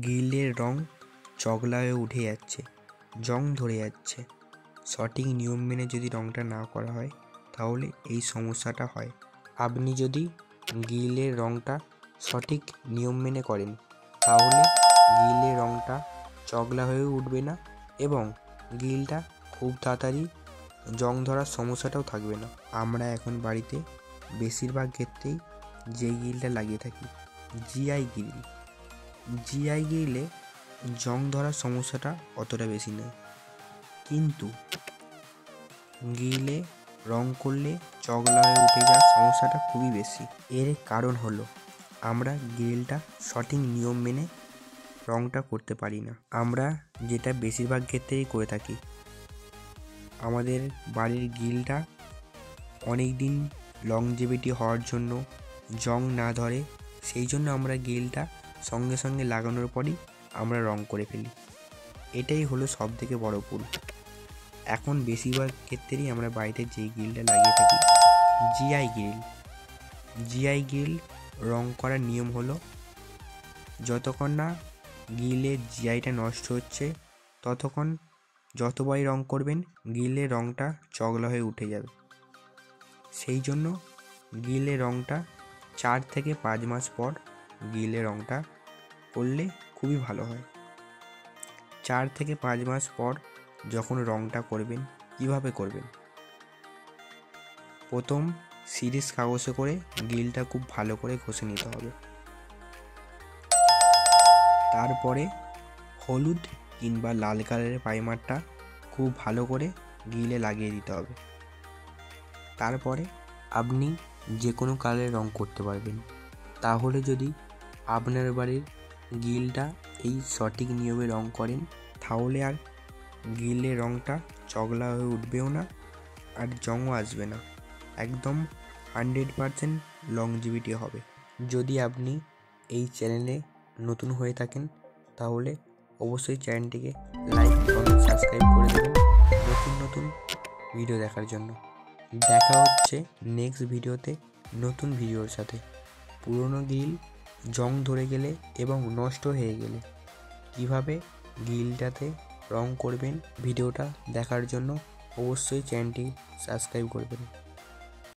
গ্রিলের রং চগলা হয়ে উঠে যাচ্ছে, জং ধরে যাচ্ছে। সঠিক নিয়ম মেনে যদি রংটা না করা হয় তাহলে এই সমস্যাটা হয়। আপনি যদি গ্রিলের রংটা সঠিক নিয়ম মেনে করেন তাহলে গ্রিলের রংটা চগলা হয়ে উঠবে না এবং গ্রিলটা খুব তাড়াতাড়ি জং ধরার সমস্যাটাও থাকবে না। আমরা এখন বাড়িতে বেশিরভাগ ক্ষেত্রেই যে গ্রিলটা লাগিয়ে থাকি জিআই গ্রিল। জিআই গ্রিলে জং ধরার সমস্যাটা অতটা বেশি নয়, কিন্তু গ্রিলে রং করলে চগলা হয়ে উঠে যাওয়ার সমস্যাটা খুবই বেশি। এর কারণ হলো আমরা গ্রিলটা সঠিক নিয়ম মেনে রংটা করতে পারি না। আমরা যেটা বেশিরভাগ ক্ষেত্রেই করে থাকি, আমাদের বাড়ির গ্রিলটা অনেক দিন লংজিভিটি হওয়ার জন্য, জং না ধরে সেই জন্য আমরা গ্রিলটা সঙ্গে সঙ্গে লাগানোর পরই আমরা রং করে ফেলি। এটাই হলো সব থেকে বড় ভুল। এখন বেশিরভাগ ক্ষেত্রেই আমরা বাড়িতে যে গ্রিলটা লাগিয়ে থাকি জিআই গ্রিল। জিআই গ্রিল রং করার নিয়ম হলো যতক্ষণ না গ্রিলের জিআইটা নষ্ট হচ্ছে ততক্ষণ যতবারই রং করবেন গ্রিলের রংটা চগলা হয়ে উঠে যাবে। সেই জন্য গ্রিলের রংটা 4 থেকে 5 মাস পর গ্রিলের রংটা করলে খুবই ভালো হয়। 4 থেকে 5 মাস পর যখন রংটা করবেন, কিভাবে করবেন? প্রথম সিরিজ কাগজে করে গ্রিলটা খুব ভালো করে ঘষে নিতে হবে। তারপরে হলুদ কিংবা লাল কালারের প্রাইমারটা খুব ভালো করে গ্রিলে লাগিয়ে দিতে হবে। তারপরে আপনি যে কোনো কালারের রং করতে পারবেন। তাহলে যদি আপনার বাড়ির গ্রিলটা এই সঠিক নিয়মে রং করেন তাহলে আর গ্রিলের রংটা চগলা হয়ে উঠবেও না, আর জংও আসবে না। একদম 100% লংজিভিটি হবে। যদি আপনি এই চ্যানেলে নতুন হয়ে থাকেন তাহলে অবশ্যই চ্যানেলটিকে লাইক, কমেন্ট, সাবস্ক্রাইব করে দেবেন নতুন নতুন ভিডিও দেখার জন্য। দেখা হচ্ছে নেক্সট ভিডিওতে নতুন ভিডিওর সাথে। পুরনো গ্রিল জং ধরে গেলে এবং নষ্ট হয়ে গেলে কিভাবে গ্রিলটাতে রং করবেন ভিডিওটা দেখার জন্য অবশ্যই চ্যানেলটি সাবস্ক্রাইব করবেন।